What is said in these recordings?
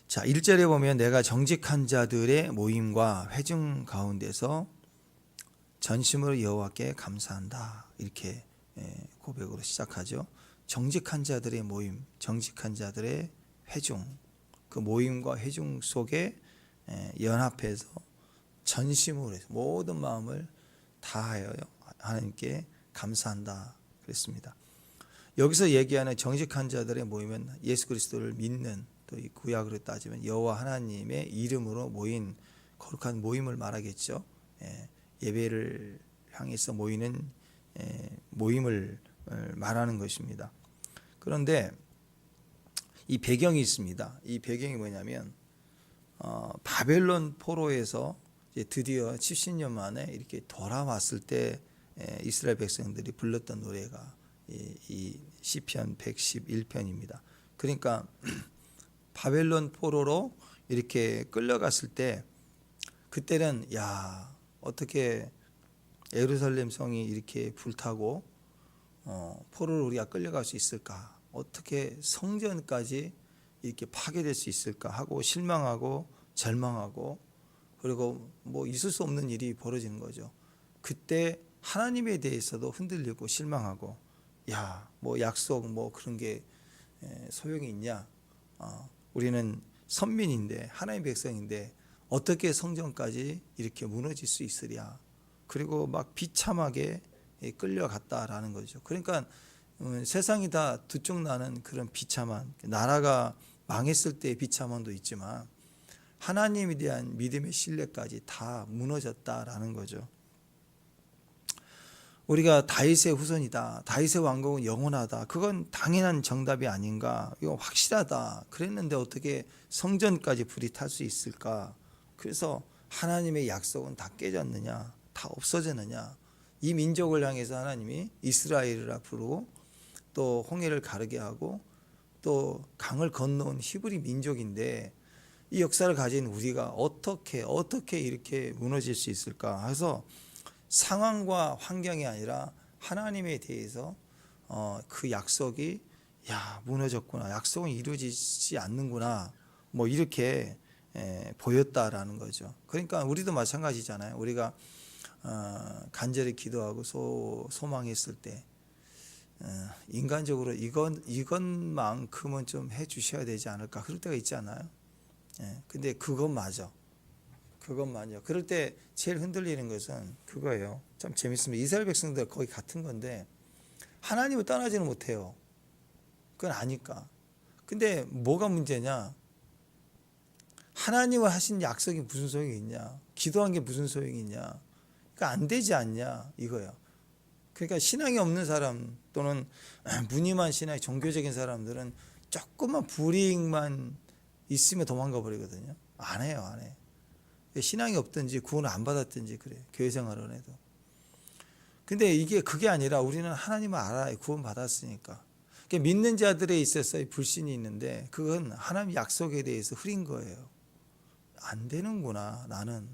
자, 1절에 보면 내가 정직한 자들의 모임과 회중 가운데서 전심으로 여호와께 감사한다. 이렇게 고백으로 시작하죠. 정직한 자들의 모임, 정직한 자들의 회중, 그 모임과 회중 속에 연합해서 전심으로 해서 모든 마음을 다하여 하나님께 감사한다 그랬습니다. 여기서 얘기하는 정직한 자들의 모임은 예수 그리스도를 믿는, 또 이 구약으로 따지면 여호와 하나님의 이름으로 모인 거룩한 모임을 말하겠죠. 예배를 향해서 모이는 모임을 말하는 것입니다. 그런데 이 배경이 있습니다. 이 배경이 뭐냐면 바벨론 포로에서 이제 드디어 70년 만에 이렇게 돌아왔을 때 이스라엘 백성들이 불렀던 노래가 이 시편 111편입니다. 그러니까 바벨론 포로로 이렇게 끌려갔을 때, 그때는 야, 어떻게 예루살렘 성이 이렇게 불타고 포로로 우리가 끌려갈 수 있을까? 어떻게 성전까지 이렇게 파괴될 수 있을까 하고 실망하고 절망하고, 그리고 뭐 있을 수 없는 일이 벌어지는 거죠. 그때 하나님에 대해서도 흔들리고 실망하고, 야, 뭐 약속 뭐 그런 게 소용이 있냐? 우리는 선민인데 하나님의 백성인데 어떻게 성전까지 이렇게 무너질 수 있으랴? 그리고 막 비참하게 끌려갔다라는 거죠. 그러니까 세상이 다 두쪽나는 그런 비참한, 나라가 망했을 때의 비참함도 있지만 하나님에 대한 믿음의 신뢰까지 다 무너졌다라는 거죠. 우리가 다윗의 후손이다, 다윗의 왕국은 영원하다, 그건 당연한 정답이 아닌가, 이거 확실하다 그랬는데 어떻게 성전까지 불이 탈 수 있을까? 그래서 하나님의 약속은 다 깨졌느냐, 다 없어졌느냐? 이 민족을 향해서 하나님이 이스라엘이라 부르고 또 홍해를 가르게 하고 또 강을 건너온 히브리 민족인데, 이 역사를 가진 우리가 어떻게 이렇게 무너질 수 있을까? 해서 상황과 환경이 아니라 하나님에 대해서 그 약속이 무너졌구나, 약속은 이루어지지 않는구나, 뭐 이렇게 보였다라는 거죠. 그러니까 우리도 마찬가지잖아요. 우리가 간절히 기도하고 소망했을 때 인간적으로 이것만큼은 좀 해주셔야 되지 않을까, 그럴 때가 있지 않아요? 근데 그것마저 그럴 때 제일 흔들리는 것은 그거예요. 참 재밌습니다. 이스라엘 백성들 거의 같은 건데 하나님을 떠나지는 못해요. 그건 아니까. 근데 뭐가 문제냐? 하나님을 하신 약속이 무슨 소용이 있냐? 기도한 게 무슨 소용이 있냐? 그러니까 안 되지 않냐 이거예요. 그러니까 신앙이 없는 사람 또는 무늬만 신앙이 종교적인 사람들은 조금만 불이익만 있으면 도망가 버리거든요. 안 해요. 신앙이 없든지 구원을 안 받았든지 그래요. 교회 생활을 해도. 근데 그게 아니라 우리는 하나님을 알아요. 구원 받았으니까. 그러니까 믿는 자들에 있어서 불신이 있는데 그건 하나님 약속에 대해서 흐린 거예요. 안 되는구나. 나는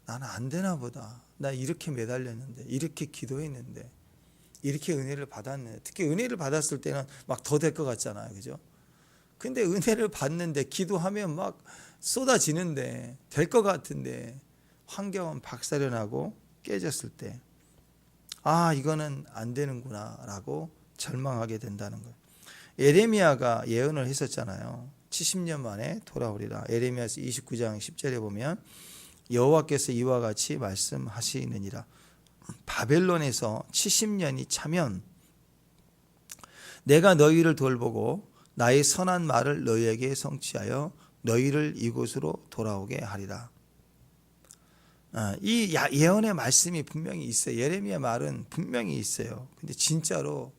안 되나 보다. 나 이렇게 매달렸는데, 이렇게 기도했는데, 이렇게 은혜를 받았는데, 특히 은혜를 받았을 때는 막 더 될 것 같잖아요. 그죠? 근데 은혜를 받는데 기도하면 막 쏟아지는데 될 것 같은데 환경은 박살나고 깨졌을 때 이거는 안 되는구나 라고 절망하게 된다는 거예요. 예레미야가 예언을 했었잖아요. 70년 만에 돌아오리라. 예레미야서 29장 10절에 보면 여호와께서 이와 같이 말씀하시느니라. 바벨론에서 70년이 차면 내가 너희를 돌보고 나의 선한 말을 너희에게 성취하여 너희를 이곳으로 돌아오게 하리라. 이 예언의 말씀이 분명히 있어요. 예레미야 말은 분명히 있어요. 근데 진짜로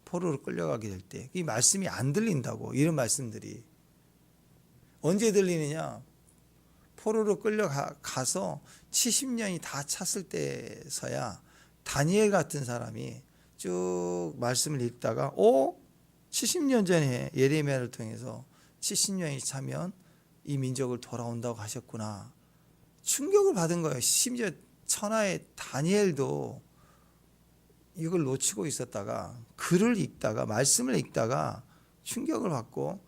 포로로 끌려가게 될 때 이 말씀이 안 들린다고. 이런 말씀들이 언제 들리느냐? 포로로 끌려가서 70년이 다 찼을 때서야 다니엘 같은 사람이 쭉 말씀을 읽다가 70년 전에 예레미야를 통해서 70년이 차면 이 민족을 돌아온다고 하셨구나. 충격을 받은 거예요. 심지어 천하의 다니엘도 이걸 놓치고 있었다가 글을 읽다가 말씀을 읽다가 충격을 받고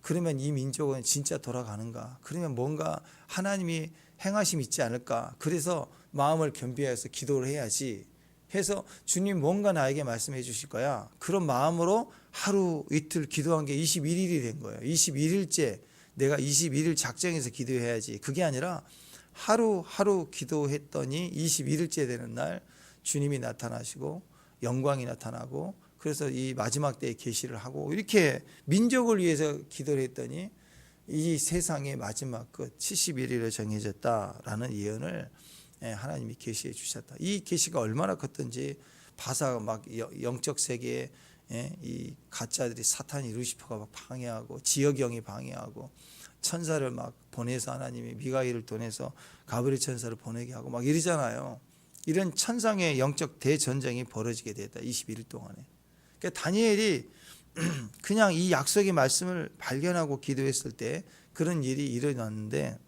그러면 이 민족은 진짜 돌아가는가? 그러면 뭔가 하나님이 행하심이 있지 않을까? 그래서 마음을 겸비해서 기도를 해야지 해서 주님 뭔가 나에게 말씀해 주실 거야. 그런 마음으로 하루 이틀 기도한 게 21일이 된 거예요. 21일째 내가 21일 작정해서 기도해야지. 그게 아니라 하루하루 기도했더니 21일째 되는 날 주님이 나타나시고 영광이 나타나고 그래서 이 마지막 때에 계시를 하고 이렇게 민족을 위해서 기도를 했더니 이 세상의 마지막 끝 71일에 정해졌다라는 예언을 하나님이 계시해 주셨다. 이 계시가 얼마나 컸던지 바사가 막 영적 세계에 이 가짜들이 사탄이 루시퍼가 막 방해하고 지역영이 방해하고 천사를 막 보내서 하나님이 미가엘을 보내서 가브리엘 천사를 보내게 하고 막 이러잖아요. 이런 천상의 영적 대전쟁이 벌어지게 됐다. 21일 동안에. 그러니까 다니엘이 그냥 이 약속의 말씀을 발견하고 기도했을 때 그런 일이 일어났는데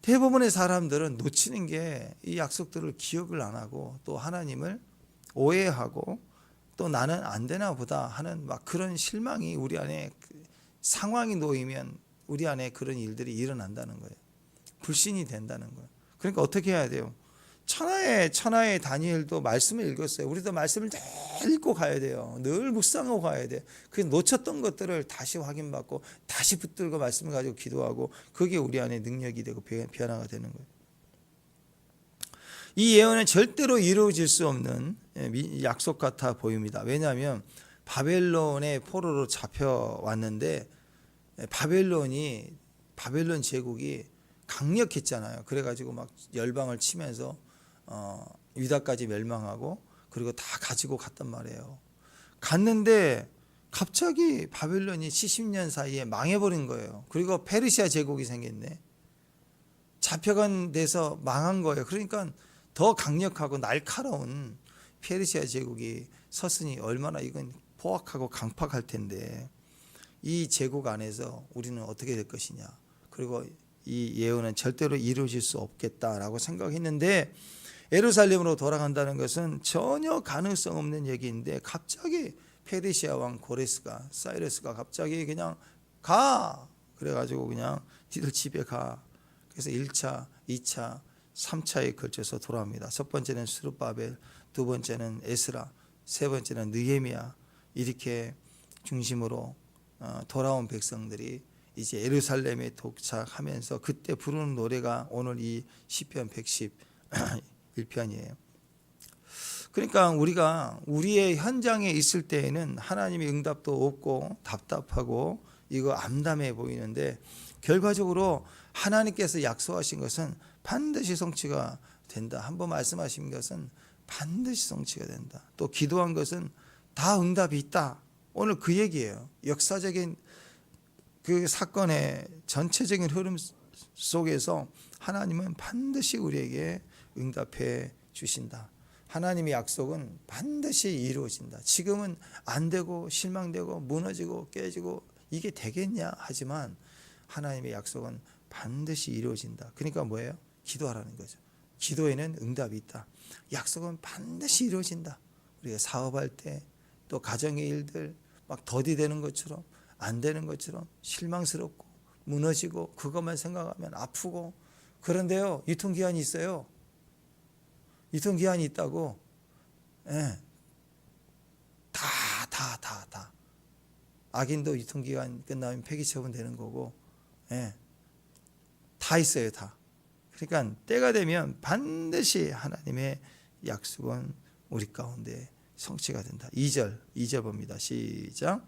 대부분의 사람들은 놓치는 게 이 약속들을 기억을 안 하고 또 하나님을 오해하고 또 나는 안 되나 보다 하는 막 그런 실망이 우리 안에 상황이 놓이면 우리 안에 그런 일들이 일어난다는 거예요. 불신이 된다는 거예요. 그러니까 어떻게 해야 돼요? 천하의 다니엘도 말씀을 읽었어요. 우리도 말씀을 늘 읽고 가야 돼요. 늘 묵상하고 가야 돼. 그 놓쳤던 것들을 다시 확인받고 다시 붙들고 말씀을 가지고 기도하고 그게 우리 안에 능력이 되고 변화가 되는 거예요. 이 예언은 절대로 이루어질 수 없는 약속 같아 보입니다. 왜냐하면 바벨론의 포로로 잡혀왔는데 바벨론 제국이 강력했잖아요. 그래가지고 막 열방을 치면서 유다까지 멸망하고 그리고 다 가지고 갔단 말이에요. 갔는데 갑자기 바벨론이 70년 사이에 망해버린 거예요. 그리고 페르시아 제국이 생겼네. 잡혀간 데서 망한 거예요. 그러니까 더 강력하고 날카로운 페르시아 제국이 섰으니 얼마나 이건 포악하고 강팍할 텐데 이 제국 안에서 우리는 어떻게 될 것이냐. 그리고 이 예언은 절대로 이루어질 수 없겠다라고 생각했는데 예루살렘으로 돌아간다는 것은 전혀 가능성 없는 얘기인데 갑자기 페르시아 왕 고레스가 사이러스가 갑자기 그냥 가 그래가지고 그냥 니들 집에 가. 그래서 1차, 2차, 3차에 걸쳐서 돌아옵니다. 첫 번째는 스룹바벨, 두 번째는 에스라, 세 번째는 느헤미야 이렇게 중심으로 돌아온 백성들이 이제 예루살렘에 도착하면서 그때 부르는 노래가 오늘 이 시편 111편이에요. 그러니까 우리가 우리의 현장에 있을 때에는 하나님의 응답도 없고 답답하고 이거 암담해 보이는데 결과적으로 하나님께서 약속하신 것은 반드시 성취가 된다. 한번 말씀하신 것은 반드시 성취가 된다. 또 기도한 것은 다 응답이 있다. 오늘 그 얘기예요. 역사적인 그 사건의 전체적인 흐름 속에서 하나님은 반드시 우리에게 응답해 주신다. 하나님의 약속은 반드시 이루어진다. 지금은 안 되고 실망되고 무너지고 깨지고 이게 되겠냐 하지만 하나님의 약속은 반드시 이루어진다. 그러니까 뭐예요? 기도하라는 거죠. 기도에는 응답이 있다. 약속은 반드시 이루어진다. 우리가 사업할 때 또 가정의 일들 막 더디되는 것처럼 안 되는 것처럼 실망스럽고 무너지고 그것만 생각하면 아프고 그런데요. 유통기한이 있어요. 유통기한이 있다고. 예. 다. 악인도 유통기한 끝나면 폐기 처분되는 거고 예. 다 있어요. 다. 그러니까 때가 되면 반드시 하나님의 약속은 우리 가운데 성취가 된다. 2절 봅니다. 시작.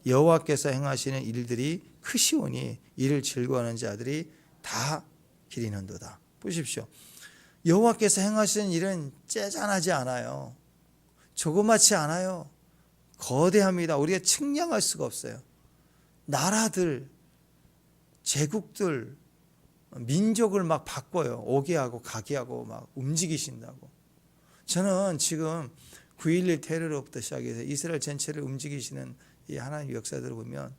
여호와께서 행하시는 일들이 크시오니 이를 즐거워하는 자들이 다 기리는도다. 보십시오. 여호와께서 행하시는 일은 째잔하지 않아요. 조그맣지 않아요. 거대합니다. 우리가 측량할 수가 없어요. 나라들, 제국들, 민족을 막 바꿔요. 오게 하고 가게 하고 막 움직이신다고. 저는 지금 9.11 테러로부터 시작해서 이스라엘 전체를 움직이시는 이 하나님의 역사들을 보면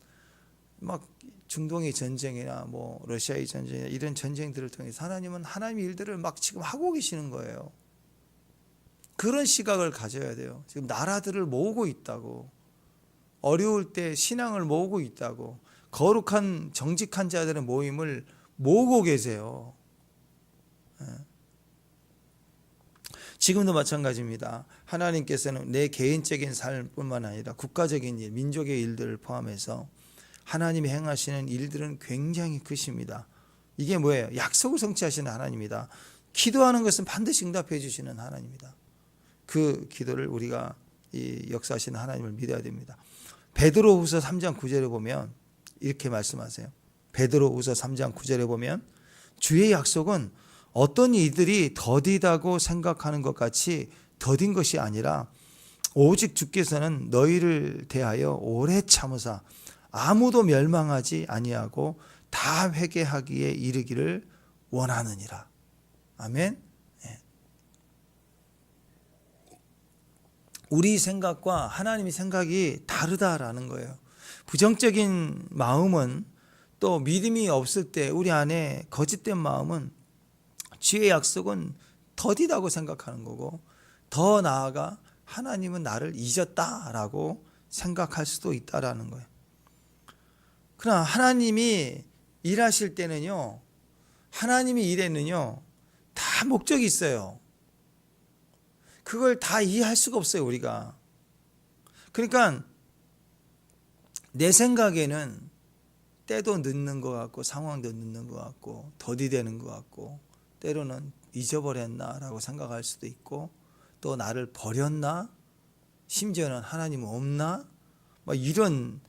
막 중동의 전쟁이나 뭐 러시아의 전쟁이나 이런 전쟁들을 통해서 하나님은 하나님의 일들을 막 지금 하고 계시는 거예요. 그런 시각을 가져야 돼요. 지금 나라들을 모으고 있다고. 어려울 때 신앙을 모으고 있다고. 거룩한 정직한 자들의 모임을 모으고 계세요. 지금도 마찬가지입니다. 하나님께서는 내 개인적인 삶뿐만 아니라 국가적인 일, 민족의 일들을 포함해서 하나님이 행하시는 일들은 굉장히 크십니다. 이게 뭐예요? 약속을 성취하시는 하나님이다. 기도하는 것은 반드시 응답해 주시는 하나님이다. 그 기도를 우리가 이 역사하시는 하나님을 믿어야 됩니다. 베드로후서 3장 9절에 보면 이렇게 말씀하세요. 베드로후서 3장 9절에 보면 주의 약속은 어떤 이들이 더디다고 생각하는 것 같이 더딘 것이 아니라 오직 주께서는 너희를 대하여 오래 참으사 아무도 멸망하지 아니하고 다 회개하기에 이르기를 원하느니라. 아멘. 우리 생각과 하나님의 생각이 다르다라는 거예요. 부정적인 마음은, 또 믿음이 없을 때 우리 안에 거짓된 마음은 주의 약속은 더디다고 생각하는 거고, 더 나아가 하나님은 나를 잊었다라고 생각할 수도 있다라는 거예요. 그러나 하나님이 일하실 때는요, 하나님이 일에는요 다 목적이 있어요. 그걸 다 이해할 수가 없어요, 우리가. 그러니까 내 생각에는 때도 늦는 것 같고 상황도 늦는 것 같고 더디되는 것 같고 때로는 잊어버렸나라고 생각할 수도 있고, 또 나를 버렸나, 심지어는 하나님은 없나, 막 이런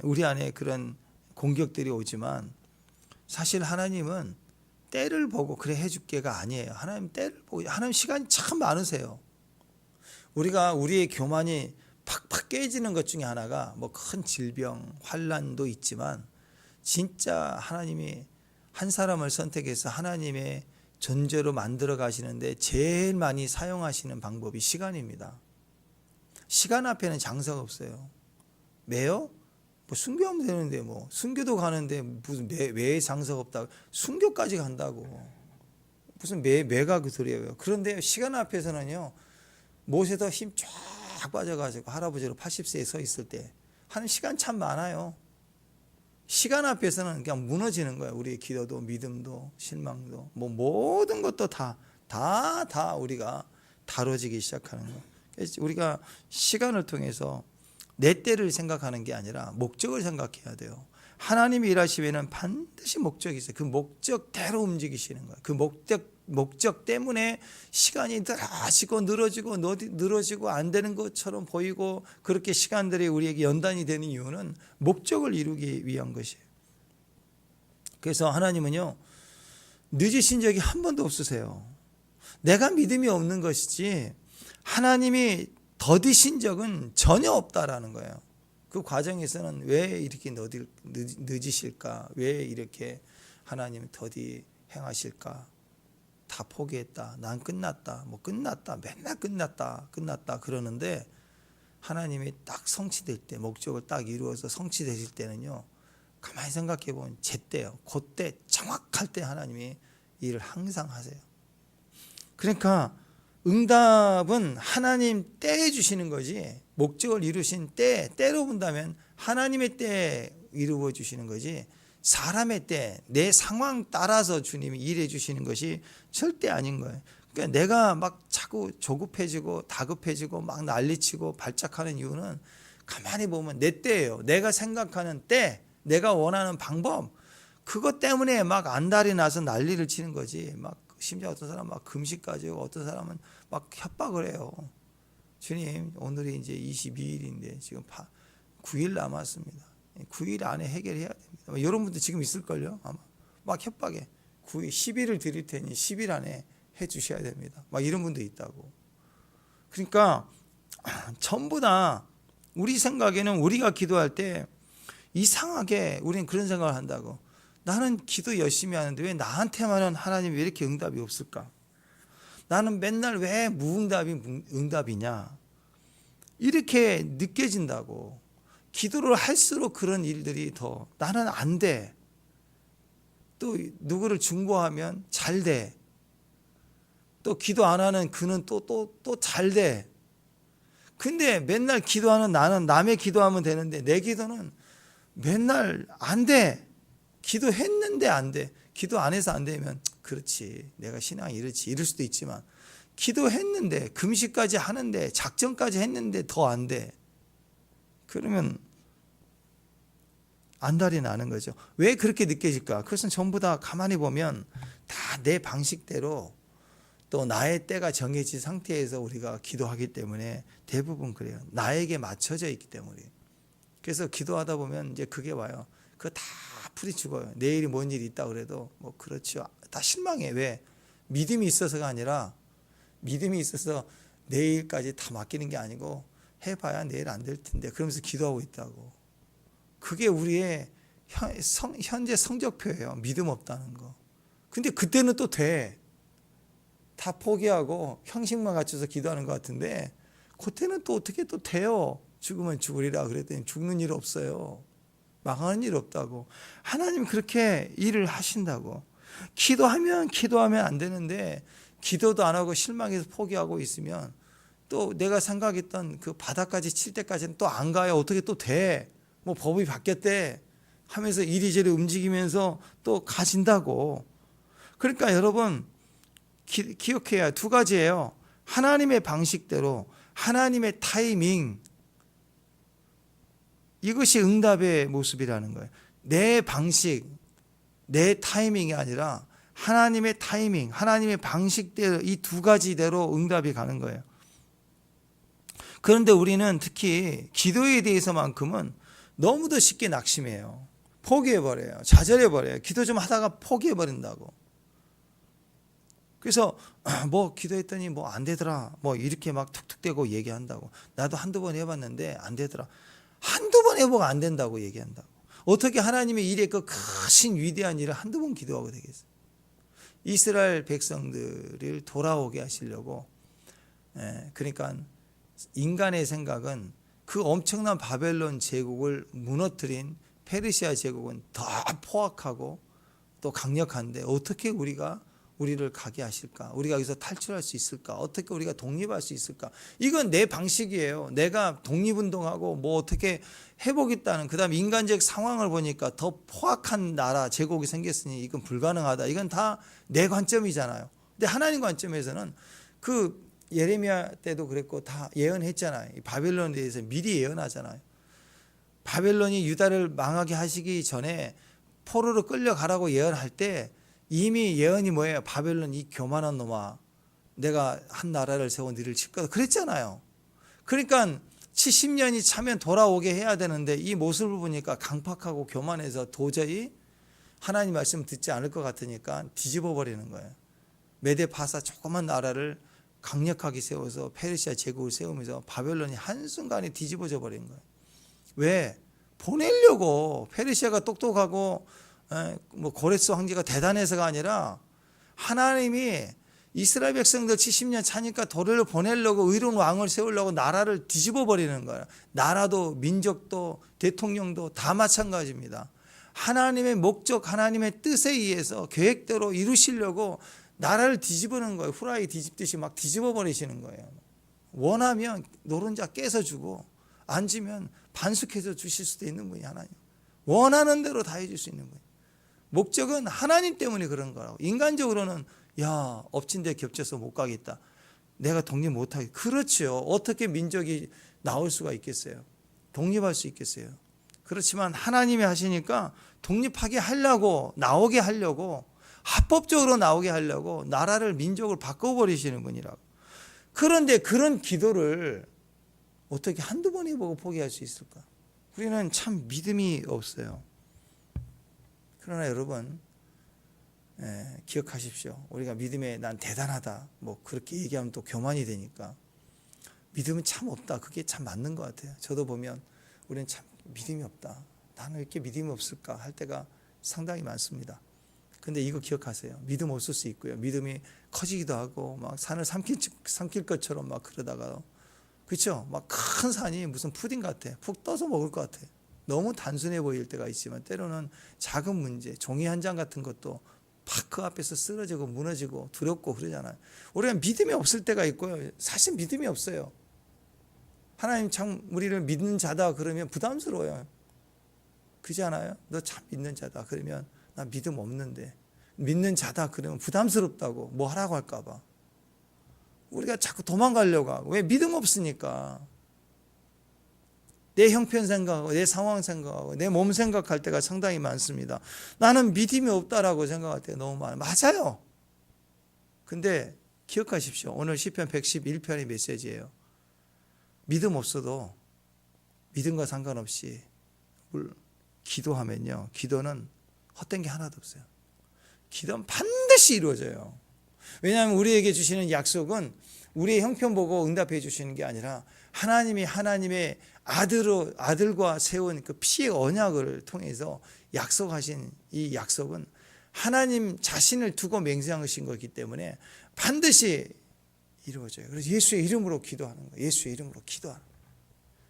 우리 안에 그런 공격들이 오지만, 사실 하나님은 때를 보고 그래 해줄게가 아니에요. 하나님 때를 보고, 하나님 시간이 참 많으세요. 우리가 우리의 교만이 팍팍 깨지는 것 중에 하나가 뭐 큰 질병, 환난도 있지만, 진짜 하나님이 한 사람을 선택해서 하나님의 존재로 만들어 가시는데 제일 많이 사용하시는 방법이 시간입니다. 시간 앞에는 장사가 없어요. 매요? 뭐 순교하면 되는데, 뭐 순교도 가는데 무슨 매에 장사가 없다고, 순교까지 간다고 무슨 매가 그 소리예요. 그런데 시간 앞에서는요, 못에서 힘 쫙 빠져가지고 할아버지로 80세에 서 있을 때 하는 시간 참 많아요. 시간 앞에서는 그냥 무너지는 거예요. 우리의 기도도 믿음도 실망도 뭐 모든 것도 다 우리가 다뤄지기 시작하는 거예요. 그래서 우리가 시간을 통해서 내 때를 생각하는 게 아니라 목적을 생각해야 돼요. 하나님이 일하시면은 반드시 목적이 있어요. 그 목적대로 움직이시는 거예요. 그 목적 때문에 시간이 늘어지고 안 되는 것처럼 보이고, 그렇게 시간들이 우리에게 연단이 되는 이유는 목적을 이루기 위한 것이에요. 그래서 하나님은요, 늦으신 적이 한 번도 없으세요. 내가 믿음이 없는 것이지 하나님이 더디신 적은 전혀 없다라는 거예요. 그 과정에서는 왜 이렇게 늦으실까? 왜 이렇게 하나님이 더디 행하실까? 다 포기했다. 난 끝났다. 뭐 끝났다. 맨날 끝났다 그러는데, 하나님이 딱 성취될 때, 목적을 딱 이루어서 성취되실 때는요, 가만히 생각해 보면 제때요. 그때 정확할 때 하나님이 일을 항상 하세요. 그러니까 응답은 하나님 때에 주시는 거지, 목적을 이루신 때로 본다면 하나님의 때에 이루어 주시는 거지, 사람의 때, 내 상황 따라서 주님이 일해 주시는 것이 절대 아닌 거예요. 그러니까 내가 막 자꾸 조급해지고 다급해지고 막 난리치고 발작하는 이유는 가만히 보면 내 때예요. 내가 생각하는 때, 내가 원하는 방법, 그것 때문에 막 안달이 나서 난리를 치는 거지. 막 심지어 어떤 사람은 막 금식까지 하고, 어떤 사람은 막 협박을 해요. 주님, 오늘이 이제 22일인데 지금 9일 남았습니다. 9일 안에 해결해야 됩니다. 이런 분들 지금 있을걸요, 아마. 막 협박해. 9일, 10일을 드릴 테니 10일 안에 해 주셔야 됩니다. 막 이런 분도 있다고. 그러니까 전부 다 우리 생각에는, 우리가 기도할 때 이상하게 우리는 그런 생각을 한다고. 나는 기도 열심히 하는데 왜 나한테만은 하나님이 왜 이렇게 응답이 없을까? 나는 맨날 왜 무응답이 응답이냐? 이렇게 느껴진다고. 기도를 할수록 그런 일들이 더, 나는 안 돼. 또 누구를 중보하면 잘 돼. 또 기도 안 하는 그는 또 잘 돼. 근데 맨날 기도하는 나는 남의 기도하면 되는데 내 기도는 맨날 안 돼. 기도했는데 안 돼. 기도 안 해서 안 되면 그렇지. 내가 신앙이 이렇지. 이럴 수도 있지만 기도했는데 금식까지 하는데 작정까지 했는데 더 안 돼. 그러면 안달이 나는 거죠. 왜 그렇게 느껴질까? 그것은 전부 다 가만히 보면 다 내 방식대로 또 나의 때가 정해진 상태에서 우리가 기도하기 때문에 대부분 그래요. 나에게 맞춰져 있기 때문에. 그래서 기도하다 보면 이제 그게 와요. 그거 다 풀이 죽어요. 내일이 뭔 일이 있다 그래도 뭐 그렇죠. 다 실망해. 왜? 믿음이 있어서가 아니라 믿음이 있어서 내일까지 다 맡기는 게 아니고 해봐야 내일 안 될 텐데 그러면서 기도하고 있다고. 그게 우리의 현재 성적표예요. 믿음 없다는 거. 근데 그때는 또 돼. 다 포기하고 형식만 갖춰서 기도하는 것 같은데 그때는 또 어떻게 또 돼요. 죽으면 죽으리라 그랬더니 죽는 일 없어요. 망하는 일 없다고. 하나님 그렇게 일을 하신다고. 기도하면 안 되는데 기도도 안 하고 실망해서 포기하고 있으면 또 내가 생각했던 그 바닥까지 칠 때까지는 또 안 가요. 어떻게 또 돼. 뭐 법이 바뀌었대 하면서 이리저리 움직이면서 또 가진다고. 그러니까 여러분 기억해야 두 가지예요. 하나님의 방식대로 하나님의 타이밍, 이것이 응답의 모습이라는 거예요. 내 방식, 내 타이밍이 아니라 하나님의 타이밍, 하나님의 방식대로 이 두 가지대로 응답이 가는 거예요. 그런데 우리는 특히 기도에 대해서만큼은 너무도 쉽게 낙심해요. 포기해버려요. 좌절해버려요. 기도 좀 하다가 포기해버린다고. 그래서 뭐 기도했더니 뭐 안 되더라. 뭐 이렇게 막 툭툭대고 얘기한다고. 나도 한두 번 해봤는데 안 되더라. 한두 번 해보고 안 된다고 얘기한다고. 어떻게 하나님의 일에 그 크신 위대한 일을 한두 번 기도하고 되겠어요. 이스라엘 백성들을 돌아오게 하시려고. 그러니까 인간의 생각은 그 엄청난 바벨론 제국을 무너뜨린 페르시아 제국은 더 포악하고 또 강력한데 어떻게 우리를 가게 하실까? 우리가 여기서 탈출할 수 있을까? 어떻게 우리가 독립할 수 있을까? 이건 내 방식이에요. 내가 독립운동하고 뭐 어떻게 해보겠다는, 그 다음에 인간적 상황을 보니까 더 포악한 나라 제국이 생겼으니 이건 불가능하다. 이건 다 내 관점이잖아요. 근데 하나님 관점에서는 그 예레미야 때도 그랬고 다 예언했잖아요. 바벨론에 대해서 미리 예언하잖아요. 바벨론이 유다를 망하게 하시기 전에 포로로 끌려가라고 예언할 때 이미 예언이 뭐예요? 바벨론 이 교만한 놈아, 내가 한 나라를 세워 너를 칠 거다 그랬잖아요. 그러니까 70년이 차면 돌아오게 해야 되는데 이 모습을 보니까 강팍하고 교만해서 도저히 하나님 말씀 듣지 않을 것 같으니까 뒤집어 버리는 거예요. 메데파사 조그만 나라를 강력하게 세워서 페르시아 제국을 세우면서 바벨론이 한순간에 뒤집어져 버린 거예요. 왜? 보내려고. 페르시아가 똑똑하고 뭐 고레스 황제가 대단해서가 아니라 하나님이 이스라엘 백성들 70년 차니까 도를 보내려고 의로운 왕을 세우려고 나라를 뒤집어 버리는 거예요. 나라도 민족도 대통령도 다 마찬가지입니다. 하나님의 목적, 하나님의 뜻에 의해서 계획대로 이루시려고 나라를 뒤집어는 거예요. 후라이 뒤집듯이 막 뒤집어 버리시는 거예요. 원하면 노른자 깨서 주고 앉으면 반숙해서 주실 수도 있는 분이 하나님. 원하는 대로 다 해줄 수 있는 분이. 목적은 하나님 때문에 그런 거라고. 인간적으로는 야 엎친 데 겹쳐서 못 가겠다. 내가 독립 못하겠다. 그렇죠. 어떻게 민족이 나올 수가 있겠어요. 독립할 수 있겠어요. 그렇지만 하나님이 하시니까 독립하게 하려고, 나오게 하려고, 합법적으로 나오게 하려고 나라를, 민족을 바꿔버리시는 분이라고. 그런데 그런 기도를 어떻게 한두 번 해보고 포기할 수 있을까? 우리는 참 믿음이 없어요. 그러나 여러분 기억하십시오. 우리가 믿음에 난 대단하다 뭐 그렇게 얘기하면 또 교만이 되니까 믿음은 참 없다. 그게 참 맞는 것 같아요. 저도 보면 우리는 참 믿음이 없다. 나는 왜 이렇게 믿음이 없을까 할 때가 상당히 많습니다. 근데 이거 기억하세요. 믿음 없을 수 있고요. 믿음이 커지기도 하고 막 산을 삼킬 것처럼 막 그러다가 그렇죠? 막 큰 산이 무슨 푸딩 같아. 푹 떠서 먹을 것 같아. 너무 단순해 보일 때가 있지만 때로는 작은 문제, 종이 한 장 같은 것도 팍 그 앞에서 쓰러지고 무너지고 두렵고 그러잖아요. 우리가 믿음이 없을 때가 있고요. 사실 믿음이 없어요. 하나님 참 우리를 믿는 자다 그러면 부담스러워요. 그렇지 않아요? 너 참 믿는 자다 그러면 나 믿음 없는데, 믿는 자다 그러면 부담스럽다고 뭐 하라고 할까 봐 우리가 자꾸 도망가려고 하고. 왜? 믿음 없으니까. 내 형편 생각하고 내 상황 생각하고 내 몸 생각할 때가 상당히 많습니다. 나는 믿음이 없다라고 생각할 때가 너무 많아요. 맞아요. 근데 기억하십시오. 오늘 시편 111편의 메시지예요. 믿음 없어도 믿음과 상관없이 기도하면요, 기도는 헛된 게 하나도 없어요. 기도는 반드시 이루어져요. 왜냐하면 우리에게 주시는 약속은 우리의 형편 보고 응답해 주시는 게 아니라 하나님이 하나님의 아들과 세운 그 피의 언약을 통해서 약속하신 이 약속은 하나님 자신을 두고 맹세하신 거기 때문에 반드시 이루어져요. 그래서 예수의 이름으로 기도하는 거예요. 예수의 이름으로 기도하라.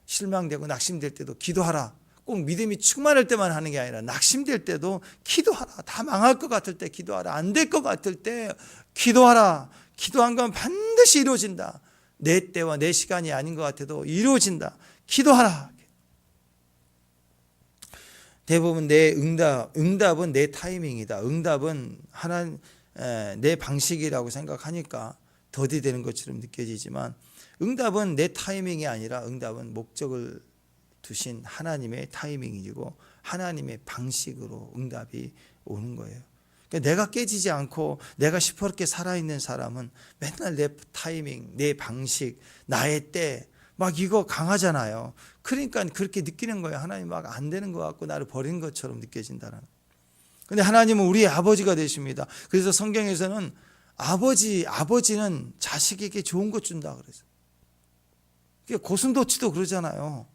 실망되고 낙심될 때도 기도하라. 꼭 믿음이 충만할 때만 하는 게 아니라 낙심될 때도 기도하라. 다 망할 것 같을 때 기도하라. 안 될 것 같을 때 기도하라. 기도한 건 반드시 이루어진다. 내 때와 내 시간이 아닌 것 같아도 이루어진다. 기도하라. 대부분 내 응답은 내 타이밍이다. 응답은 내 방식이라고 생각하니까 더디되는 것처럼 느껴지지만, 응답은 내 타이밍이 아니라 응답은 목적을 두신 하나님의 타이밍이고 하나님의 방식으로 응답이 오는 거예요. 그러니까 내가 깨지지 않고 내가 시퍼렇게 살아있는 사람은 맨날 내 타이밍, 내 방식, 나의 때 막 이거 강하잖아요. 그러니까 그렇게 느끼는 거예요. 하나님 막 안 되는 것 같고 나를 버린 것처럼 느껴진다는. 근데 하나님은 우리의 아버지가 되십니다. 그래서 성경에서는 아버지는 자식에게 좋은 것 준다 그래서. 고슴도치도 그러잖아요.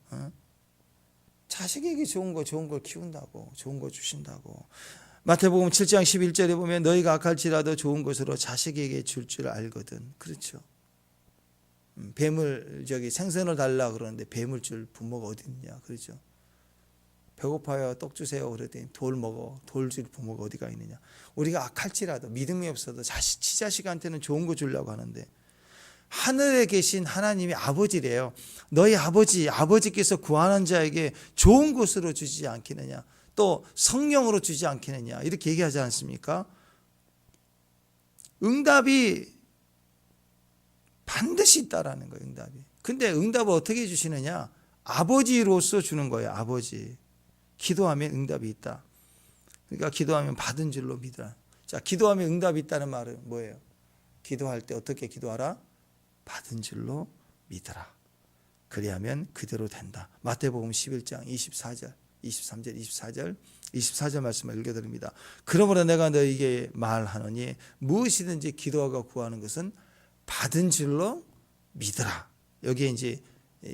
자식에게 좋은 걸 키운다고, 좋은 거 주신다고. 마태복음 7장 11절에 보면 너희가 악할지라도 좋은 것으로 자식에게 줄 줄 알거든. 그렇죠. 뱀을 생선을 달라 그러는데 뱀을 줄 부모가 어디 있냐. 그렇죠. 배고파요, 떡 주세요 그랬더니 돌 먹어. 돌 줄 부모가 어디가 있느냐. 우리가 악할지라도 믿음이 없어도 치자식한테는 좋은 거 주려고 하는데, 하늘에 계신 하나님이 아버지래요. 너희 아버지께서 구하는 자에게 좋은 것으로 주지 않겠느냐, 또 성령으로 주지 않겠느냐, 이렇게 얘기하지 않습니까? 응답이 반드시 있다라는 거예요. 응답이. 근데 응답을 어떻게 주시느냐? 아버지로서 주는 거예요. 아버지. 기도하면 응답이 있다. 그러니까 기도하면 받은 줄로 믿어라. 자, 기도하면 응답이 있다는 말은 뭐예요? 기도할 때 어떻게 기도하라? 받은 줄로 믿어라. 그리하면 그대로 된다. 마태복음 11장 24절, 23절, 24절 말씀을 읽어드립니다. 그러므로 내가 너에게 말하노니 무엇이든지 기도하고 구하는 것은 받은 줄로 믿어라. 여기에 이제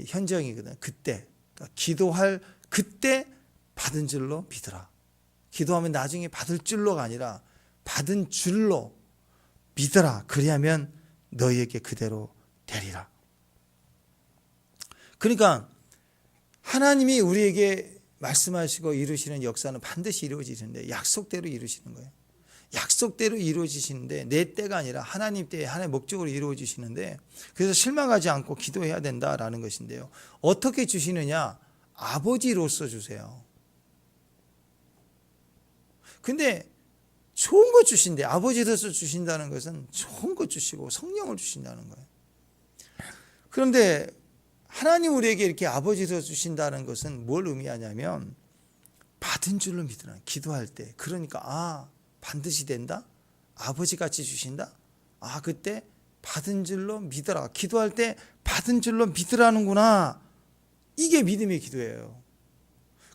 현정이거든. 그때, 그러니까 기도할 그때 받은 줄로 믿어라. 기도하면 나중에 받을 줄로가 아니라 받은 줄로 믿어라. 그리하면 너희에게 그대로 되리라. 그러니까 하나님이 우리에게 말씀하시고 이루시는 역사는 반드시 이루어지는데 약속대로 이루시는 거예요. 약속대로 이루어지시는데 내 때가 아니라 하나님 때에 하나님의 목적으로 이루어지시는데, 그래서 실망하지 않고 기도해야 된다라는 것인데요. 어떻게 주시느냐? 아버지로서 주세요. 근데 좋은 거 주신대. 아버지로서 주신다는 것은 좋은 거 주시고 성령을 주신다는 거예요. 그런데 하나님 우리에게 이렇게 아버지로서 주신다는 것은 뭘 의미하냐면 받은 줄로 믿으라. 기도할 때. 그러니까 반드시 된다? 아버지같이 주신다? 그때 받은 줄로 믿어라. 기도할 때 받은 줄로 믿으라는구나. 이게 믿음의 기도예요.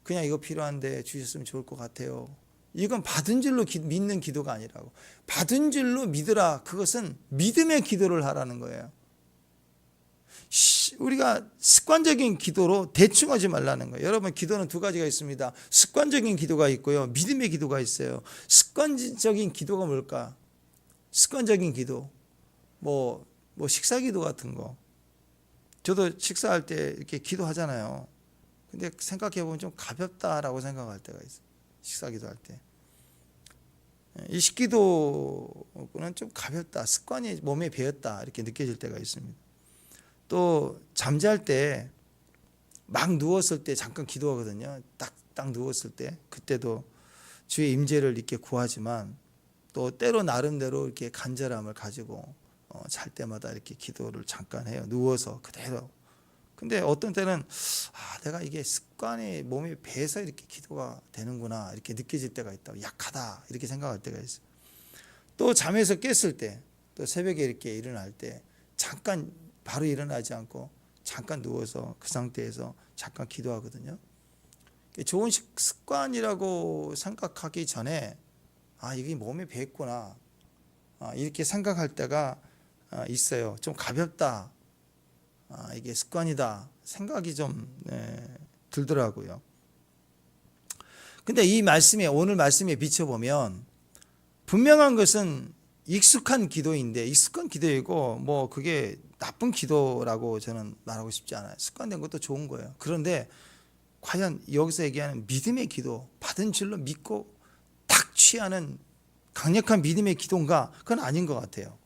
그냥 이거 필요한데 주셨으면 좋을 것 같아요. 이건 받은 줄로 믿는 기도가 아니라고. 받은 줄로 믿으라. 그것은 믿음의 기도를 하라는 거예요. 우리가 습관적인 기도로 대충 하지 말라는 거예요. 여러분, 기도는 두 가지가 있습니다. 습관적인 기도가 있고요, 믿음의 기도가 있어요. 습관적인 기도가 뭘까? 습관적인 기도, 뭐 식사 기도 같은 거. 저도 식사할 때 이렇게 기도하잖아요. 근데 생각해 보면 좀 가볍다라고 생각할 때가 있어요. 식사 기도할 때. 이 식기도는 좀 가볍다, 습관이 몸에 배었다, 이렇게 느껴질 때가 있습니다. 또 잠잘 때 막 누웠을 때 잠깐 기도하거든요. 딱 누웠을 때 그때도 주의 임재를 이렇게 구하지만 또 때로 나름대로 이렇게 간절함을 가지고 잘 때마다 이렇게 기도를 잠깐 해요. 누워서 그대로. 근데 어떤 때는 내가 이게 습관이 몸에 배서 이렇게 기도가 되는구나 이렇게 느껴질 때가 있다고, 약하다 이렇게 생각할 때가 있어요. 또 잠에서 깼을 때, 또 새벽에 이렇게 일어날 때 잠깐 바로 일어나지 않고 잠깐 누워서 그 상태에서 잠깐 기도하거든요. 좋은 습관이라고 생각하기 전에 이게 몸에 배했구나 이렇게 생각할 때가 있어요. 좀 가볍다, 이게 습관이다 생각이 좀 들더라고요. 근데 이 말씀에, 오늘 말씀에 비춰보면 분명한 것은 익숙한 기도인데, 익숙한 기도이고 뭐 그게 나쁜 기도라고 저는 말하고 싶지 않아요. 습관된 것도 좋은 거예요. 그런데 과연 여기서 얘기하는 믿음의 기도, 받은 줄로 믿고 딱 취하는 강력한 믿음의 기도인가? 그건 아닌 것 같아요.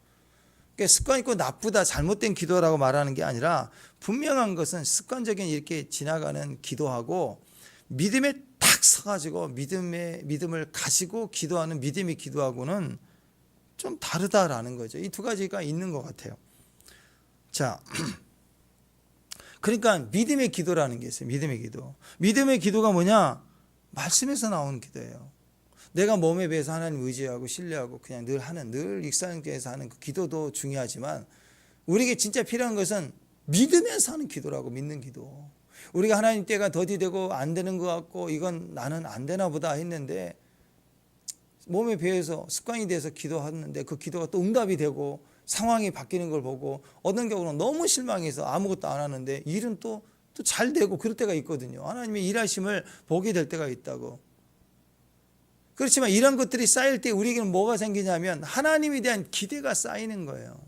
그러니까 습관 있고 나쁘다, 잘못된 기도라고 말하는 게 아니라 분명한 것은 습관적인 이렇게 지나가는 기도하고 믿음에 딱 서가지고 믿음을 가지고 기도하는 믿음의 기도하고는 좀 다르다라는 거죠. 이 두 가지가 있는 것 같아요. 자, 그러니까 믿음의 기도라는 게 있어요. 믿음의 기도. 믿음의 기도가 뭐냐? 말씀에서 나오는 기도예요. 내가 몸에 배해서 하나님 의지하고 신뢰하고 그냥 늘 일상에서 하는 그 기도도 중요하지만 우리에게 진짜 필요한 것은 믿으면서 하는 기도라고, 믿는 기도. 우리가 하나님 때가 더디되고 안 되는 것 같고 이건 나는 안 되나 보다 했는데 몸에 배해서 습관이 돼서 기도하는데 그 기도가 또 응답이 되고 상황이 바뀌는 걸 보고 어떤 경우는 너무 실망해서 아무것도 안 하는데 일은 또 잘 되고 그럴 때가 있거든요. 하나님의 일하심을 보게 될 때가 있다고. 그렇지만 이런 것들이 쌓일 때 우리에게는 뭐가 생기냐면 하나님에 대한 기대가 쌓이는 거예요.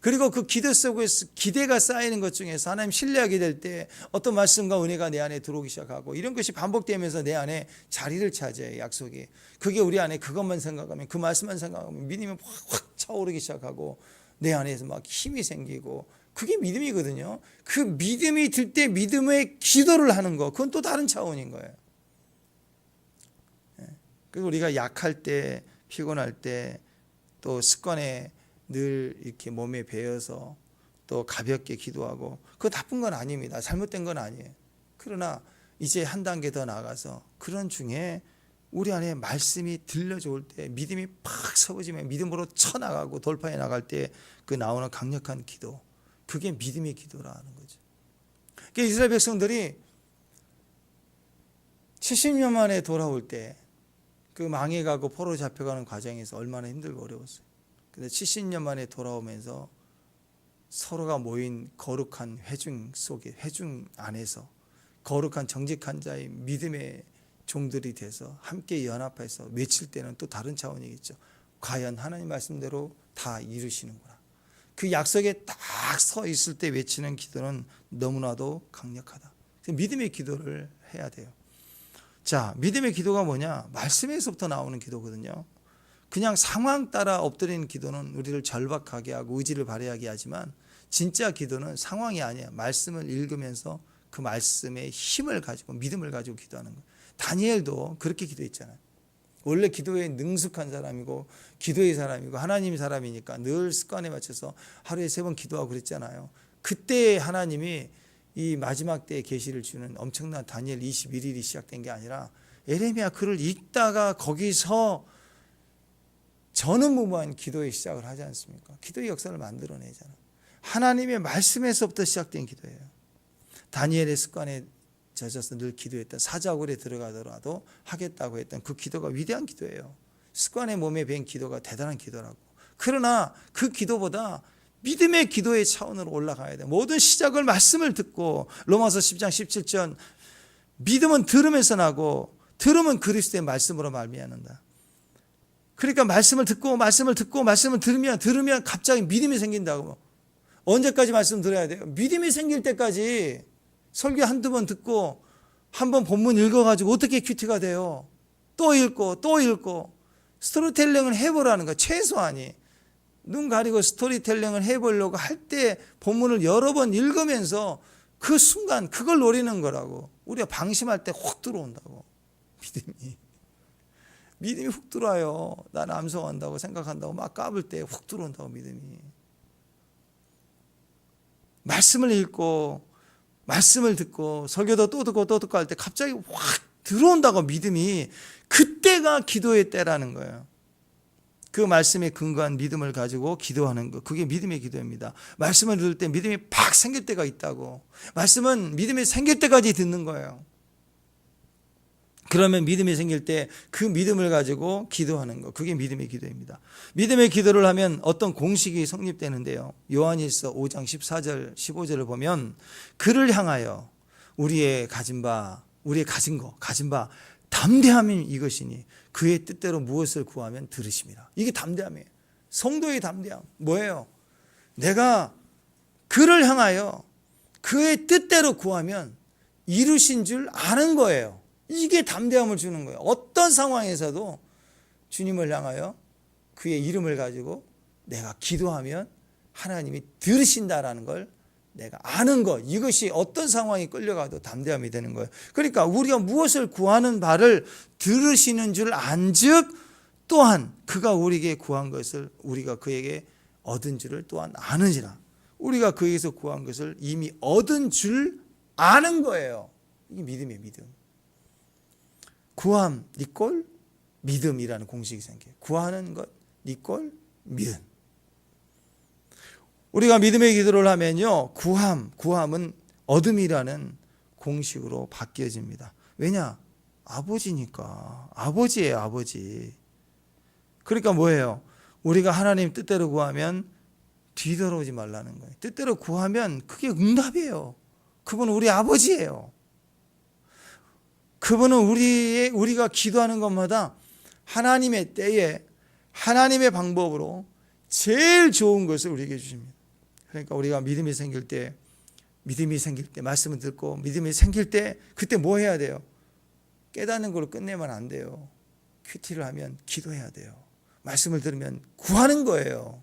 그리고 그 기도 속에서 기대가 쌓이는 것 중에서 하나님 신뢰하게 될 때 어떤 말씀과 은혜가 내 안에 들어오기 시작하고 이런 것이 반복되면서 내 안에 자리를 차지해요. 약속이. 그게 우리 안에 그것만 생각하면, 그 말씀만 생각하면 믿음이 확 차오르기 시작하고 내 안에서 막 힘이 생기고, 그게 믿음이거든요. 그 믿음이 들 때 믿음의 기도를 하는 거, 그건 또 다른 차원인 거예요. 그리고 우리가 약할 때, 피곤할 때, 또 습관에 늘 이렇게 몸에 배어서 또 가볍게 기도하고, 그거 나쁜 건 아닙니다. 잘못된 건 아니에요. 그러나 이제 한 단계 더 나아가서 그런 중에 우리 안에 말씀이 들려줄 때 믿음이 팍 서버지면 믿음으로 쳐나가고 돌파해 나갈 때 그 나오는 강력한 기도, 그게 믿음의 기도라는 거죠. 그러니까 이스라엘 백성들이 70년 만에 돌아올 때 그 망해가고 포로 잡혀가는 과정에서 얼마나 힘들고 어려웠어요. 근데 70년 만에 돌아오면서 서로가 모인 거룩한 회중 속에, 회중 안에서 거룩한 정직한 자의 믿음의 종들이 돼서 함께 연합해서 외칠 때는 또 다른 차원이겠죠. 과연 하나님 말씀대로 다 이루시는구나. 그 약속에 딱 서 있을 때 외치는 기도는 너무나도 강력하다. 믿음의 기도를 해야 돼요. 자, 믿음의 기도가 뭐냐? 말씀에서부터 나오는 기도거든요. 그냥 상황 따라 엎드리는 기도는 우리를 절박하게 하고 의지를 발휘하게 하지만 진짜 기도는 상황이 아니야. 말씀을 읽으면서 그 말씀의 힘을 가지고 믿음을 가지고 기도하는 거예요. 다니엘도 그렇게 기도했잖아요. 원래 기도에 능숙한 사람이고 기도의 사람이고 하나님의 사람이니까 늘 습관에 맞춰서 하루에 3번 기도하고 그랬잖아요. 그때 하나님이 이 마지막 때에 계시를 주는 엄청난 다니엘 21일이 시작된 게 아니라 에레미야 글을 읽다가 거기서 전무후무한 기도의 시작을 하지 않습니까? 기도의 역사를 만들어내잖아요. 하나님의 말씀에서부터 시작된 기도예요. 다니엘의 습관에 젖어서 늘 기도했던, 사자굴에 들어가더라도 하겠다고 했던 그 기도가 위대한 기도예요. 습관의 몸에 밴 기도가 대단한 기도라고. 그러나 그 기도보다 믿음의 기도의 차원으로 올라가야 돼요. 모든 시작을 말씀을 듣고, 로마서 10장 17절 믿음은 들으면서 나고 들으면 그리스도의 말씀으로 말미암는다. 그러니까 말씀을 듣고 말씀을 들으면 갑자기 믿음이 생긴다고. 언제까지 말씀 들어야 돼요? 믿음이 생길 때까지. 설교 한두 번 듣고 한 번 본문 읽어가지고 어떻게 큐티가 돼요? 또 읽고 스토리텔링을 해보라는 거예요. 최소한이. 눈 가리고 스토리텔링을 해보려고 할 때 본문을 여러 번 읽으면서 그 순간 그걸 노리는 거라고. 우리가 방심할 때 확 들어온다고. 믿음이 훅 들어와요. 나는 암송한다고 생각한다고 막 까불 때 훅 들어온다고 믿음이. 말씀을 읽고 말씀을 듣고 설교도 또 듣고 할 때 갑자기 확 들어온다고 믿음이. 그때가 기도의 때라는 거예요. 그 말씀에 근거한 믿음을 가지고 기도하는 것, 그게 믿음의 기도입니다. 말씀을 들을 때 믿음이 팍 생길 때가 있다고. 말씀은 믿음이 생길 때까지 듣는 거예요. 그러면 믿음이 생길 때 그 믿음을 가지고 기도하는 것, 그게 믿음의 기도입니다. 믿음의 기도를 하면 어떤 공식이 성립되는데요. 요한일서 5장 14절 15절을 보면 그를 향하여 우리의 가진 바 담대함이 이것이니 그의 뜻대로 무엇을 구하면 들으심이라. 이게 담대함이에요. 성도의 담대함 뭐예요? 내가 그를 향하여 그의 뜻대로 구하면 이루신 줄 아는 거예요. 이게 담대함을 주는 거예요. 어떤 상황에서도 주님을 향하여 그의 이름을 가지고 내가 기도하면 하나님이 들으신다라는 걸 내가 아는 것, 이것이 어떤 상황이 끌려가도 담대함이 되는 거예요. 그러니까 우리가 무엇을 구하는 바를 들으시는 줄 안즉 또한 그가 우리에게 구한 것을 우리가 그에게 얻은 줄을 또한 아는지라. 우리가 그에게서 구한 것을 이미 얻은 줄 아는 거예요. 이게 믿음이에요. 믿음. 구함, 니꼴, 믿음이라는 공식이 생겨요. 구하는 것, 니꼴, 믿음. 우리가 믿음의 기도를 하면요, 구함은 얻음이라는 공식으로 바뀌어집니다. 왜냐? 아버지니까. 아버지예요, 아버지. 그러니까 뭐예요? 우리가 하나님 뜻대로 구하면 뒤돌아오지 말라는 거예요. 뜻대로 구하면 그게 응답이에요. 그분은 우리 아버지예요. 그분은 우리가 기도하는 것마다 하나님의 때에 하나님의 방법으로 제일 좋은 것을 우리에게 주십니다. 그러니까 우리가 믿음이 생길 때 말씀을 듣고 믿음이 생길 때 그때 뭐 해야 돼요? 깨닫는 걸로 끝내면 안 돼요. 큐티를 하면 기도해야 돼요. 말씀을 들으면 구하는 거예요.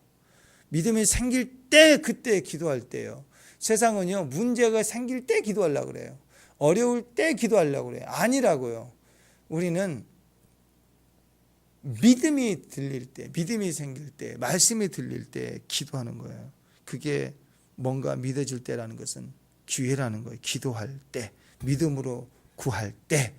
믿음이 생길 때 그때 기도할 때요. 세상은요, 문제가 생길 때 기도하려고 그래요. 어려울 때 기도하려고 그래요. 아니라고요. 우리는 믿음이 들릴 때, 믿음이 생길 때, 말씀이 들릴 때 기도하는 거예요. 그게 뭔가 믿어질 때라는 것은 기회라는 거예요. 기도할 때, 믿음으로 구할 때,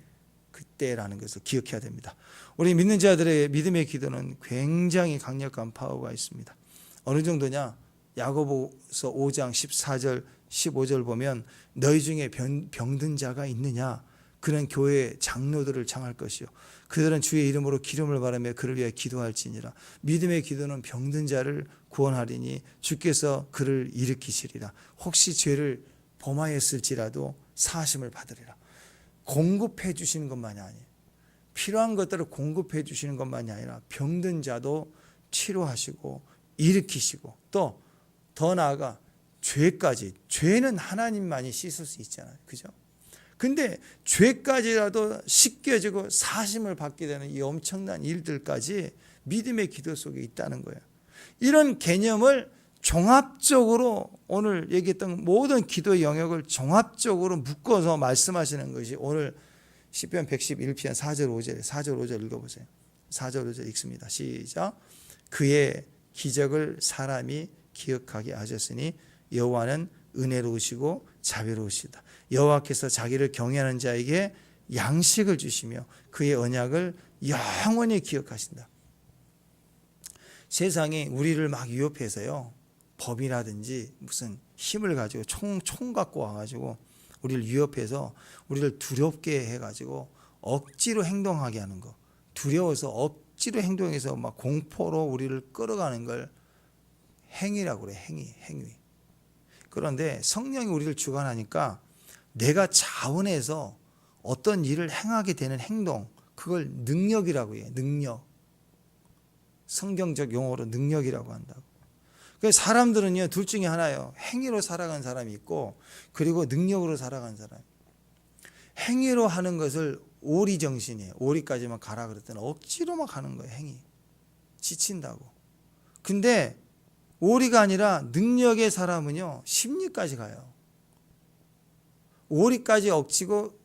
그때라는 것을 기억해야 됩니다. 우리 믿는 자들의 믿음의 기도는 굉장히 강력한 파워가 있습니다. 어느 정도냐? 야고보서 5장 14절 15절 보면 너희 중에 병든 자가 있느냐? 그는 교회 장로들을 청할 것이요 그들은 주의 이름으로 기름을 바르며 그를 위하여 기도할지니라. 믿음의 기도는 병든 자를 구원하리니 주께서 그를 일으키시리라. 혹시 죄를 범하였을지라도 사하심을 받으리라. 공급해 주시는 것만이 아니에요. 필요한 것들을 공급해 주시는 것만이 아니라 병든 자도 치료하시고 일으키시고 또 더 나아가 죄는 하나님만이 씻을 수 있잖아요. 그죠? 근데 죄까지라도 씻겨지고 사심을 받게 되는 이 엄청난 일들까지 믿음의 기도 속에 있다는 거예요. 이런 개념을 종합적으로 오늘 얘기했던 모든 기도의 영역을 종합적으로 묶어서 말씀하시는 것이 오늘 시편 111편 4절 5절 읽어보세요. 4절 5절 읽습니다. 시작. 그의 기적을 사람이 기억하게 하셨으니 여호와는 은혜로우시고 자비로우시다. 여호와께서 자기를 경외하는 자에게 양식을 주시며 그의 언약을 영원히 기억하신다. 세상이 우리를 막 위협해서요, 법이라든지 무슨 힘을 가지고 총 갖고 와가지고 우리를 위협해서 우리를 두렵게 해가지고 억지로 행동하게 하는 거, 두려워서 억지로 행동해서 막 공포로 우리를 끌어가는 걸 행위라고 그래. 행위. 그런데 성령이 우리를 주관하니까 내가 자원해서 어떤 일을 행하게 되는 행동, 그걸 능력이라고 해요. 능력. 성경적 용어로 능력이라고 한다고. 그래서 사람들은요, 둘 중에 하나예요. 행위로 살아가는 사람이 있고, 그리고 능력으로 살아가는 사람. 행위로 하는 것을 오리정신이에요. 오리까지만 가라 그랬더니 억지로 막 하는 거예요. 행위. 지친다고. 근데 오리가 아니라 능력의 사람은요, 심리까지 가요. 오리까지 억지고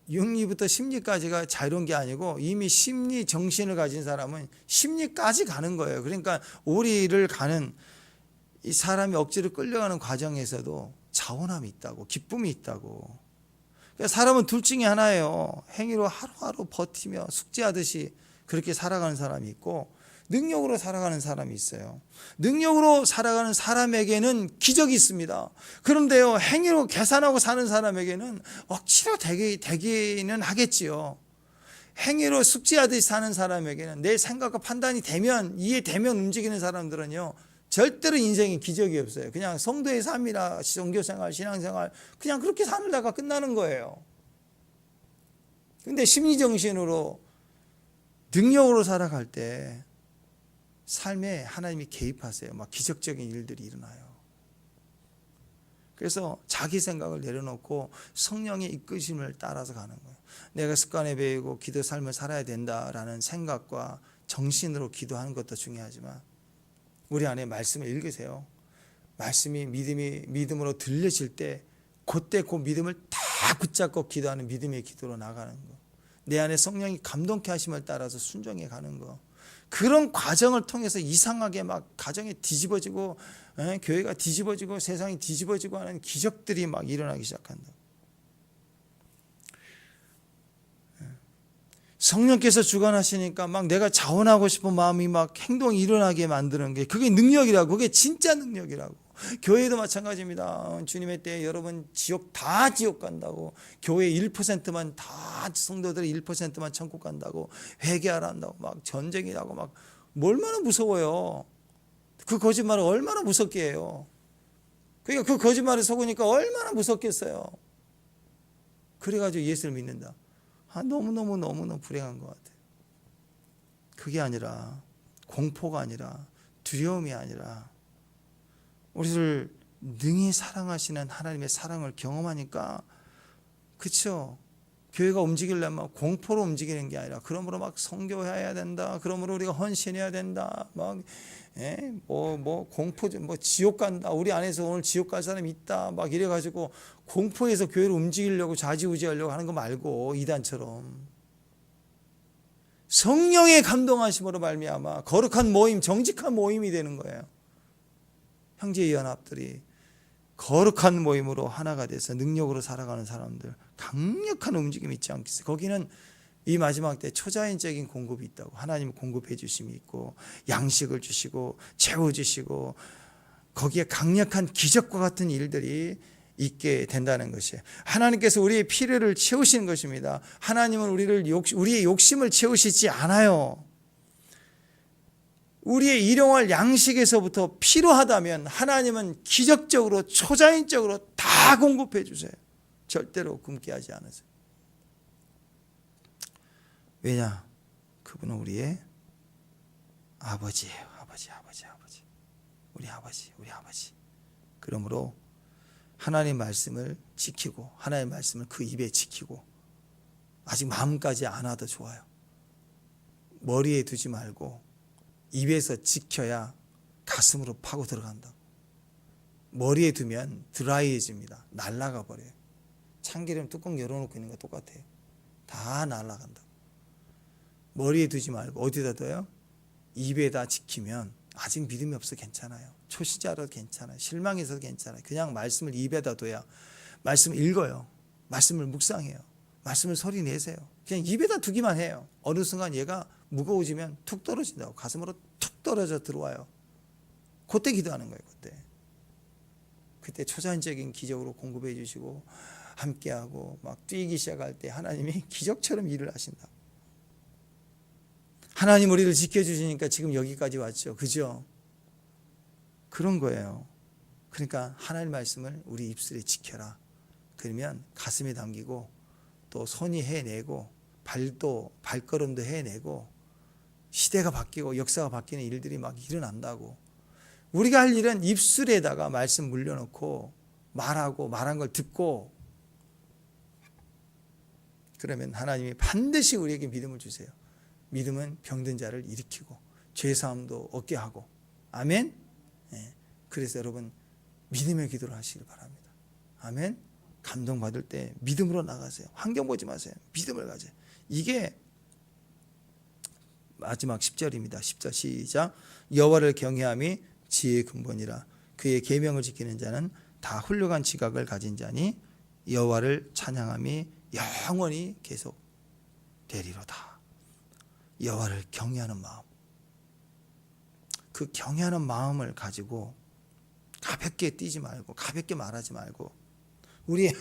육리부터 심리까지가 자유로운 게 아니고 이미 심리 정신을 가진 사람은 심리까지 가는 거예요. 그러니까 오리를 가는 이 사람이 억지로 끌려가는 과정에서도 자원함이 있다고, 기쁨이 있다고. 그러니까 사람은 둘 중에 하나예요. 행위로 하루하루 버티며 숙제하듯이 그렇게 살아가는 사람이 있고, 능력으로 살아가는 사람이 있어요. 능력으로 살아가는 사람에게는 기적이 있습니다. 그런데요, 행위로 계산하고 사는 사람에게는 억지로 되기는 하겠지요. 행위로 숙지하듯이 사는 사람에게는, 내 생각과 판단이 되면, 이해되면 움직이는 사람들은요, 절대로 인생에 기적이 없어요. 그냥 성도의 삶이나 종교생활, 신앙생활 그냥 그렇게 살다가 끝나는 거예요. 근데 심리정신으로 능력으로 살아갈 때 삶에 하나님이 개입하세요. 막 기적적인 일들이 일어나요. 그래서 자기 생각을 내려놓고 성령의 이끄심을 따라서 가는 거예요. 내가 습관에 배우고 기도 삶을 살아야 된다라는 생각과 정신으로 기도하는 것도 중요하지만, 우리 안에 말씀을 읽으세요. 말씀이 믿음으로 들려질 때 그때 그 믿음을 다 붙잡고 기도하는 믿음의 기도로 나가는 거. 내 안에 성령이 감동케 하심을 따라서 순종해 가는 거. 그런 과정을 통해서 이상하게 막 가정이 뒤집어지고, 교회가 뒤집어지고 세상이 뒤집어지고 하는 기적들이 막 일어나기 시작한다. 성령께서 주관하시니까 막 내가 자원하고 싶은 마음이 막 행동이 일어나게 만드는 게, 그게 능력이라고. 그게 진짜 능력이라고. 교회도 마찬가지입니다. 주님의 때에 여러분 지옥 간다고, 교회 1%만 다 성도들의 1%만 천국 간다고, 회개하라 한다고 막 전쟁이 나고 막, 얼마나 무서워요. 그 거짓말을 얼마나 무섭게 해요. 그러니까 그 거짓말에 속으니까 얼마나 무섭겠어요. 그래가지고 예수를 믿는다. 너무너무 불행한 것 같아요. 그게 아니라, 공포가 아니라, 두려움이 아니라, 우리를 능히 사랑하시는 하나님의 사랑을 경험하니까, 그렇죠? 교회가 움직이려면 공포로 움직이는 게 아니라, 그러므로 막 선교해야 된다, 그러므로 우리가 헌신해야 된다, 막 공포, 지옥 간다, 우리 안에서 오늘 지옥 갈 사람이 있다, 막 이래가지고 공포에서 교회를 움직이려고 좌지우지하려고 하는 거 말고, 이단처럼 성령의 감동하심으로 말미암아 거룩한 모임, 정직한 모임이 되는 거예요. 형제의 연합들이 거룩한 모임으로 하나가 돼서 능력으로 살아가는 사람들, 강력한 움직임이 있지 않겠어요? 거기는 이 마지막 때 초자연적인 공급이 있다고. 하나님 공급해 주심이 있고, 양식을 주시고 채워주시고, 거기에 강력한 기적과 같은 일들이 있게 된다는 것이에요. 하나님께서 우리의 필요를 채우시는 것입니다. 하나님은 우리의 욕심을 채우시지 않아요. 우리의 일용할 양식에서부터 필요하다면 하나님은 기적적으로, 초자연적으로 다 공급해 주세요. 절대로 굶게 하지 않으세요. 왜냐? 그분은 우리의 아버지예요. 아버지. 우리 아버지. 그러므로 하나님 말씀을 지키고, 하나님 말씀을 그 입에 지키고, 아직 마음까지 안 와도 좋아요. 머리에 두지 말고 입에서 지켜야 가슴으로 파고 들어간다. 머리에 두면 드라이해집니다. 날아가 버려요. 참기름 뚜껑 열어놓고 있는 거 똑같아요. 다 날아간다. 머리에 두지 말고 어디다 둬요? 입에다 지키면 아직 믿음이 없어 괜찮아요. 초시자라도 괜찮아요. 실망해서도 괜찮아요. 그냥 말씀을 입에다 둬야, 말씀을 읽어요. 말씀을 묵상해요. 말씀을 소리 내세요. 그냥 입에다 두기만 해요. 어느 순간 얘가 무거워지면 툭 떨어진다고. 가슴으로 툭 떨어져 들어와요. 그때 기도하는 거예요. 그때 초자연적인 기적으로 공급해 주시고 함께하고 막 뛰기 시작할 때 하나님이 기적처럼 일을 하신다. 하나님 우리를 지켜주시니까 지금 여기까지 왔죠. 그죠? 그런 거예요. 그러니까 하나님 말씀을 우리 입술에 지켜라. 그러면 가슴에 담기고, 또 손이 해내고, 발걸음도 해내고, 시대가 바뀌고 역사가 바뀌는 일들이 막 일어난다고. 우리가 할 일은 입술에다가 말씀 물려놓고 말하고, 말한 걸 듣고, 그러면 하나님이 반드시 우리에게 믿음을 주세요. 믿음은 병든 자를 일으키고 죄사함도 얻게 하고. 아멘. 네. 그래서 여러분 믿음의 기도를 하시길 바랍니다. 아멘. 감동받을 때 믿음으로 나가세요. 환경 보지 마세요. 믿음을 가져요. 이게 마지막 10절입니다. 10절 시작. 여호와를 경외함이 지혜의 근본이라. 그의 계명을 지키는 자는 다 훌륭한 지각을 가진 자니 여호와를 찬양함이 영원히 계속 되리로다. 여호와를 경외하는 마음, 그 경외하는 마음을 가지고 가볍게 뛰지 말고 가볍게 말하지 말고 우리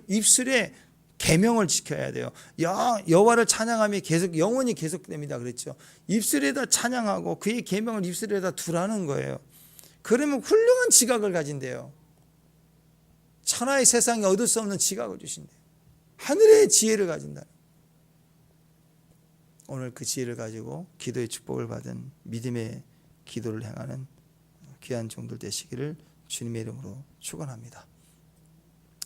입술에 계명을 지켜야 돼요. 여호와를 찬양함이 계속 영원히 계속됩니다. 그랬죠. 입술에다 찬양하고 그의 계명을 입술에다 두라는 거예요. 그러면 훌륭한 지각을 가진대요. 천하의 세상에 얻을 수 없는 지각을 주신대요. 하늘의 지혜를 가진다. 오늘 그 지혜를 가지고 기도의 축복을 받은 믿음의 기도를 행하는 귀한 종들 되시기를 주님의 이름으로 축원합니다.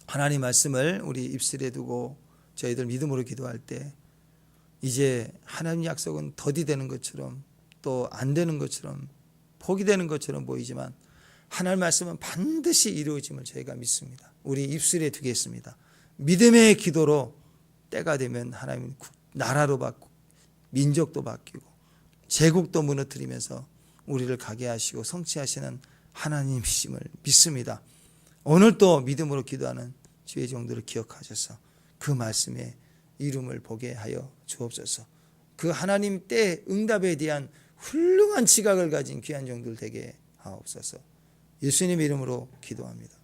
하나님 말씀을 우리 입술에 두고 저희들 믿음으로 기도할 때 이제 하나님 약속은 더디 되는 것처럼 또 안 되는 것처럼 포기되는 것처럼 보이지만 하나님 말씀은 반드시 이루어짐을 저희가 믿습니다. 우리 입술에 두겠습니다. 믿음의 기도로 때가 되면 하나님 나라로 바꾸고 민족도 바뀌고 제국도 무너뜨리면서 우리를 가게 하시고 성취하시는 하나님이심을 믿습니다. 오늘 또 믿음으로 기도하는 주의 종들을 기억하셔서 그 말씀의 이름을 보게 하여 주옵소서. 그 하나님 때 응답에 대한 훌륭한 지각을 가진 귀한 종들 되게 하옵소서. 예수님 이름으로 기도합니다.